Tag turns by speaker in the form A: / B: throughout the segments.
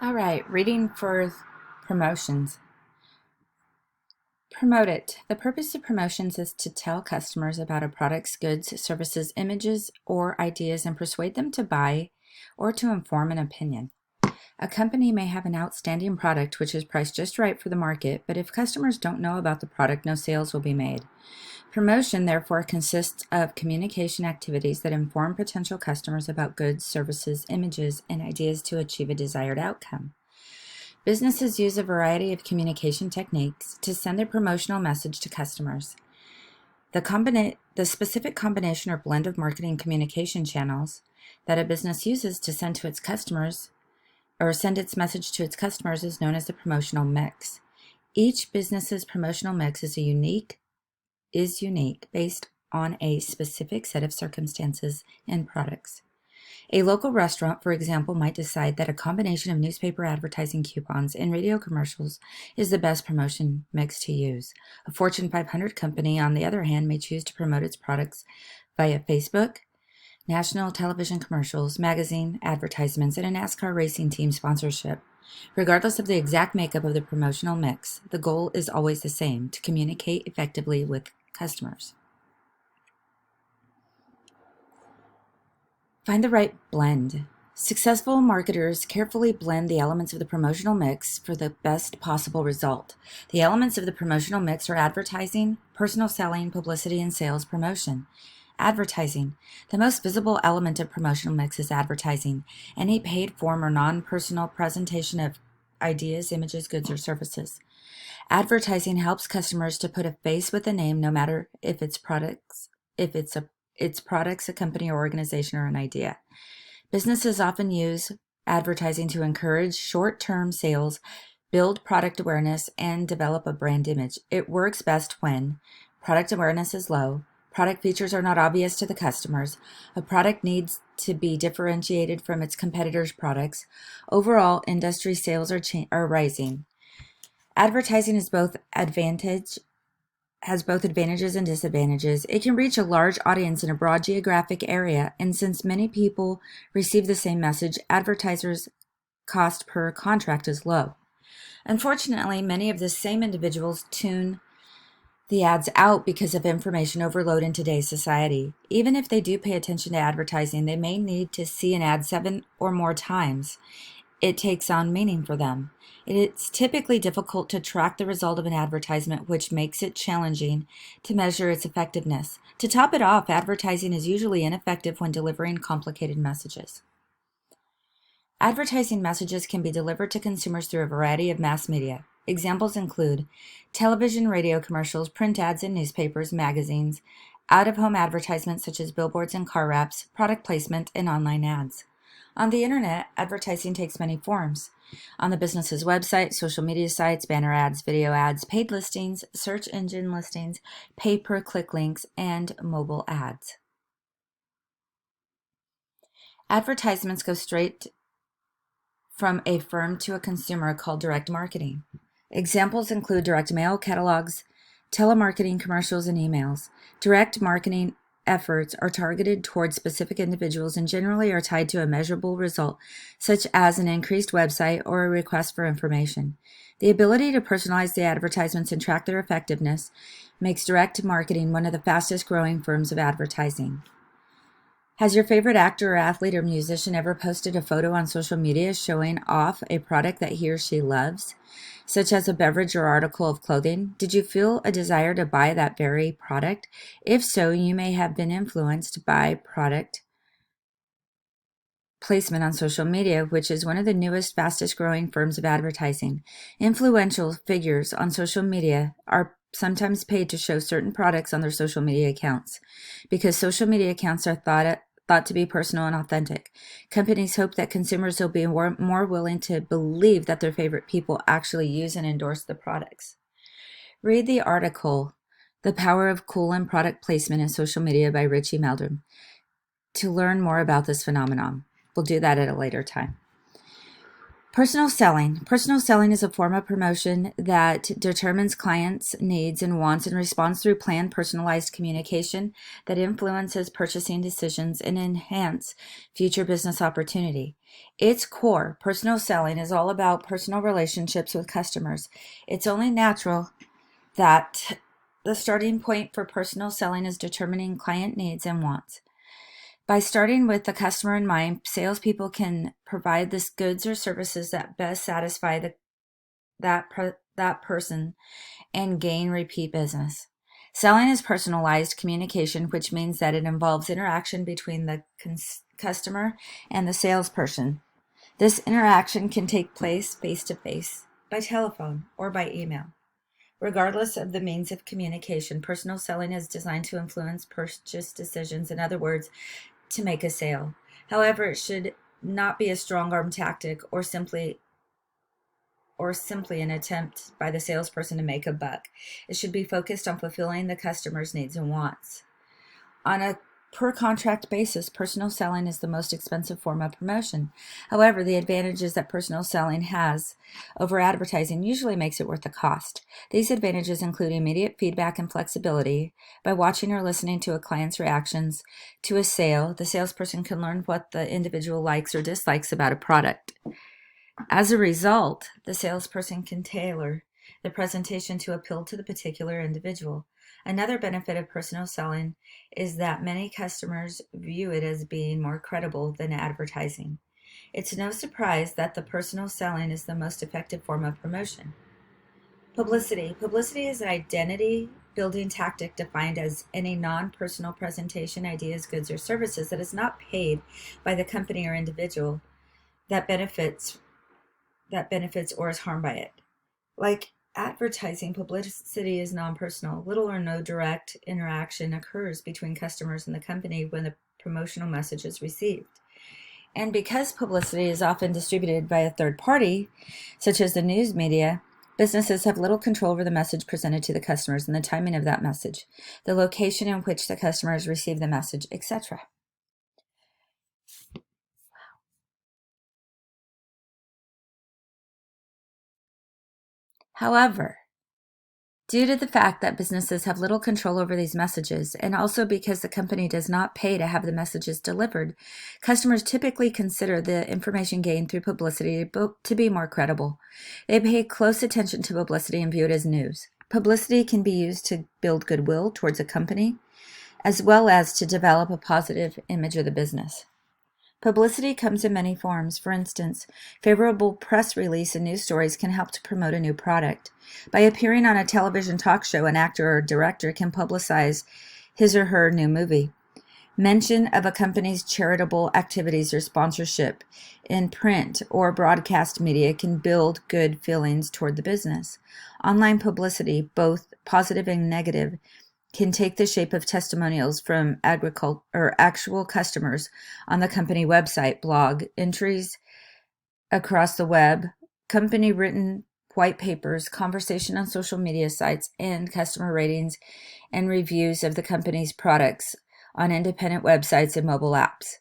A: All right, reading for promotions. Promote it. The purpose of promotions is to tell customers about a product's goods, services, images, or ideas and persuade them to buy or to inform an opinion. A company may have an outstanding product which is priced just right for the market, but if customers don't know about the product, no sales will be made. Promotion, therefore, consists of communication activities that inform potential customers about goods, services, images, and ideas to achieve a desired outcome. Businesses use a variety of communication techniques to send their promotional message to customers. The specific combination or blend of marketing communication channels that a business uses to send to its customers or send its message to its customers is known as the promotional mix. Each business's promotional mix is unique based on a specific set of circumstances and products. A local restaurant, for example, might decide that a combination of newspaper advertising coupons and radio commercials is the best promotion mix to use. A Fortune 500 company, on the other hand, may choose to promote its products via Facebook, national television commercials, magazine advertisements, and a NASCAR racing team sponsorship. Regardless of the exact makeup of the promotional mix, the goal is always the same: to communicate effectively with customers. Find the right blend. Successful marketers carefully blend the elements of the promotional mix for the best possible result. The elements of the promotional mix are advertising, personal selling, publicity, and sales promotion. Advertising. The most visible element of promotional mix is advertising, any paid form or non-personal presentation of ideas, images, goods, or services. Advertising helps customers to put a face with a name, no matter if it's products, a company or organization, or an idea. Businesses often use advertising to encourage short-term sales, build product awareness, and develop a brand image. It works best when product awareness is low, product features are not obvious to the customers, a product needs to be differentiated from its competitors' products, overall industry sales are rising. Advertising has both advantages and disadvantages. It can reach a large audience in a broad geographic area, and since many people receive the same message, advertisers' cost per contract is low. Unfortunately, many of the same individuals tune the ads out because of information overload in today's society. Even if they do pay attention to advertising, they may need to see an ad 7 or more times. It takes on meaning for them. It's typically difficult to track the result of an advertisement, which makes it challenging to measure its effectiveness. To top it off, advertising is usually ineffective when delivering complicated messages. Advertising messages can be delivered to consumers through a variety of mass media. Examples include television, radio commercials, print ads in newspapers, magazines, out-of-home advertisements such as billboards and car wraps, product placement, and online ads. On the internet, advertising takes many forms. On the business's website, social media sites, banner ads, video ads, paid listings, search engine listings, pay-per-click links, and mobile ads. Advertisements go straight from a firm to a consumer called direct marketing. Examples include direct mail, catalogs, telemarketing, commercials, and emails. Direct marketing efforts are targeted towards specific individuals and generally are tied to a measurable result, such as an increased website or a request for information. The ability to personalize the advertisements and track their effectiveness makes direct marketing one of the fastest growing forms of advertising. Has your favorite actor or athlete or musician ever posted a photo on social media showing off a product that he or she loves, such as a beverage or article of clothing? Did you feel a desire to buy that very product? If so, you may have been influenced by product placement on social media, which is one of the newest, fastest growing forms of advertising. Influential figures on social media are sometimes paid to show certain products on their social media accounts. Because social media accounts are thought to be personal and authentic, companies hope that consumers will be more willing to believe that their favorite people actually use and endorse the products. Read the article, The Power of Cool and Product Placement in Social Media by Richie Meldrum to learn more about this phenomenon. We'll do that at a later time. Personal selling. Personal selling is a form of promotion that determines clients' needs and wants and responds through planned, personalized communication that influences purchasing decisions and enhance future business opportunity. Its core, personal selling, is all about personal relationships with customers. It's only natural that the starting point for personal selling is determining client needs and wants. By starting with the customer in mind, salespeople can provide the goods or services that best satisfy that person and gain repeat business. Selling is personalized communication, which means that it involves interaction between the customer and the salesperson. This interaction can take place face-to-face, by telephone, or by email. Regardless of the means of communication, personal selling is designed to influence purchase decisions. In other words, to make a sale. However, it should not be a strong-arm tactic or simply an attempt by the salesperson to make a buck. It should be focused on fulfilling the customer's needs and wants. On a per contract basis, personal selling is the most expensive form of promotion. However, the advantages that personal selling has over advertising usually makes it worth the cost. These advantages include immediate feedback and flexibility. By watching or listening to a client's reactions to a sale, the salesperson can learn what the individual likes or dislikes about a product. As a result, the salesperson can tailor the presentation to appeal to the particular individual. Another benefit of personal selling is that many customers view it as being more credible than advertising. It's no surprise that the personal selling is the most effective form of promotion. Publicity. Publicity is an identity building tactic defined as any non-personal presentation, ideas, goods, or services that is not paid by the company or individual that benefits or is harmed by it. Like advertising, publicity is non-personal. Little or no direct interaction occurs between customers and the company when the promotional message is received. And because publicity is often distributed by a third party, such as the news media, businesses have little control over the message presented to the customers and the timing of that message, the location in which the customers receive the message, etc. However, due to the fact that businesses have little control over these messages, and also because the company does not pay to have the messages delivered, customers typically consider the information gained through publicity to be more credible. They pay close attention to publicity and view it as news. Publicity can be used to build goodwill towards a company, as well as to develop a positive image of the business. Publicity comes in many forms. For instance, favorable press release and news stories can help to promote a new product. By appearing on a television talk show, an actor or director can publicize his or her new movie. Mention of a company's charitable activities or sponsorship in print or broadcast media can build good feelings toward the business. Online publicity, both positive and negative, can take the shape of testimonials from actual customers on the company website, blog entries across the web, company written white papers, conversation on social media sites, and customer ratings and reviews of the company's products on independent websites and mobile apps.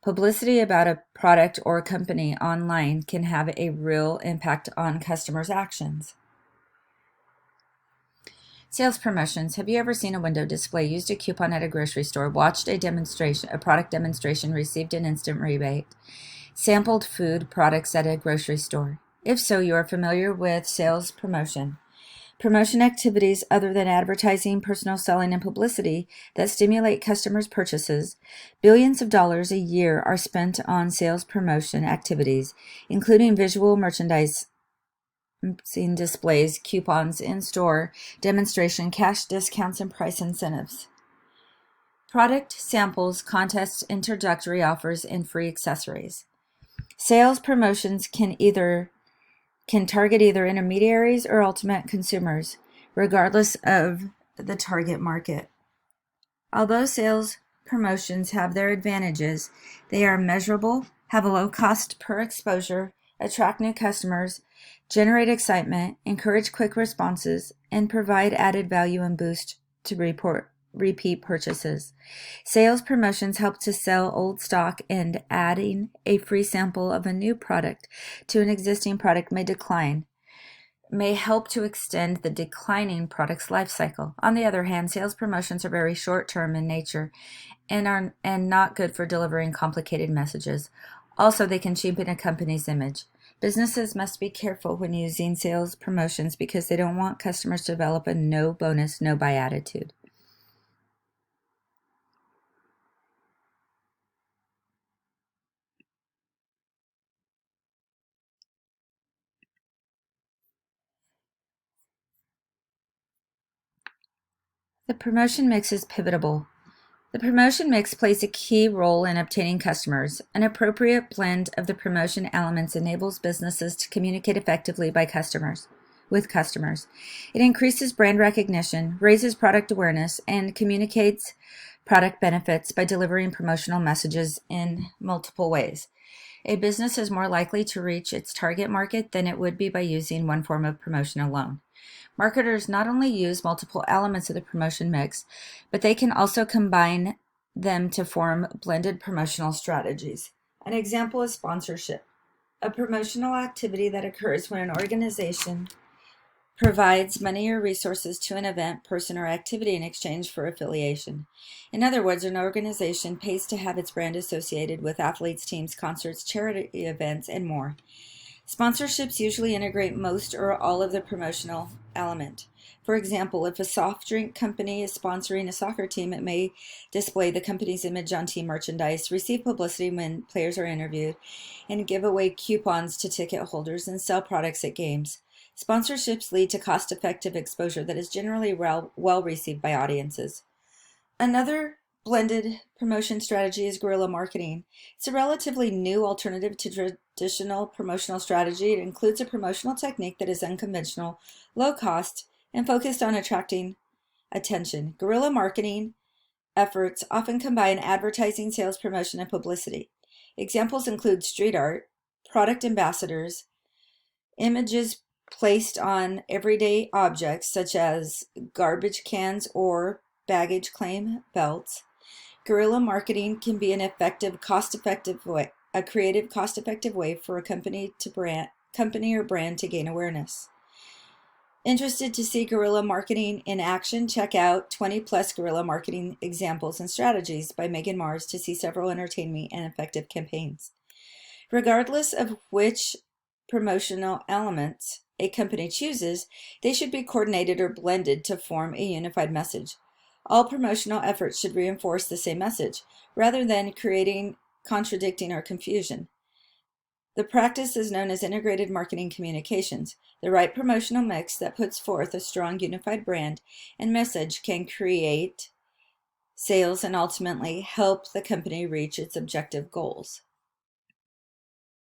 A: Publicity about a product or company online can have a real impact on customers' actions. Sales promotions. Have you ever seen a window display, used a coupon at a grocery store, watched a product demonstration, received an instant rebate, sampled food products at a grocery store? If so, you are familiar with sales promotion. Promotion activities other than advertising, personal selling, and publicity that stimulate customers' purchases. Billions of dollars a year are spent on sales promotion activities, including visual merchandise, seen displays, coupons, in-store demonstration, cash discounts, and price incentives. Product samples, contests, introductory offers, and free accessories. Sales promotions can target either intermediaries or ultimate consumers, regardless of the target market. Although sales promotions have their advantages, they are measurable, have a low cost per exposure, attract new customers, generate excitement, encourage quick responses, and provide added value and boost to repeat purchases. Sales promotions help to sell old stock, and adding a free sample of a new product to an existing product may help to extend the declining product's life cycle. On the other hand, sales promotions are very short-term in nature and not good for delivering complicated messages. Also, they can cheapen a company's image. Businesses must be careful when using sales promotions because they don't want customers to develop a no bonus, no buy attitude. The promotion mix is pivotable. The promotion mix plays a key role in obtaining customers. An appropriate blend of the promotion elements enables businesses to communicate effectively with customers. It increases brand recognition, raises product awareness, and communicates product benefits by delivering promotional messages in multiple ways. A business is more likely to reach its target market than it would be by using one form of promotion alone. Marketers not only use multiple elements of the promotion mix, but they can also combine them to form blended promotional strategies. An example is sponsorship, a promotional activity that occurs when an organization provides money or resources to an event, person, or activity in exchange for affiliation. In other words, an organization pays to have its brand associated with athletes, teams, concerts, charity events, and more. Sponsorships usually integrate most or all of the promotional element. For example, if a soft drink company is sponsoring a soccer team, it may display the company's image on team merchandise, receive publicity when players are interviewed, and give away coupons to ticket holders and sell products at games. Sponsorships lead to cost-effective exposure that is generally well received by audiences. Another blended promotion strategy is guerrilla marketing. It's a relatively new alternative to traditional promotional strategy. It includes a promotional technique that is unconventional, low cost, and focused on attracting attention. Guerrilla marketing efforts often combine advertising, sales, promotion, and publicity. Examples include street art, product ambassadors, images placed on everyday objects such as garbage cans or baggage claim belts. Guerrilla marketing can be an effective, cost-effective way, a creative, cost-effective way for a company or brand to gain awareness. Interested to see guerrilla marketing in action? Check out 20 plus guerrilla marketing examples and strategies by Megan Mars to see several entertaining and effective campaigns. Regardless of which promotional elements a company chooses, they should be coordinated or blended to form a unified message. All promotional efforts should reinforce the same message, rather than creating contradicting or confusion. The practice is known as integrated marketing communications. The right promotional mix that puts forth a strong unified brand and message can create sales and ultimately help the company reach its objective goals.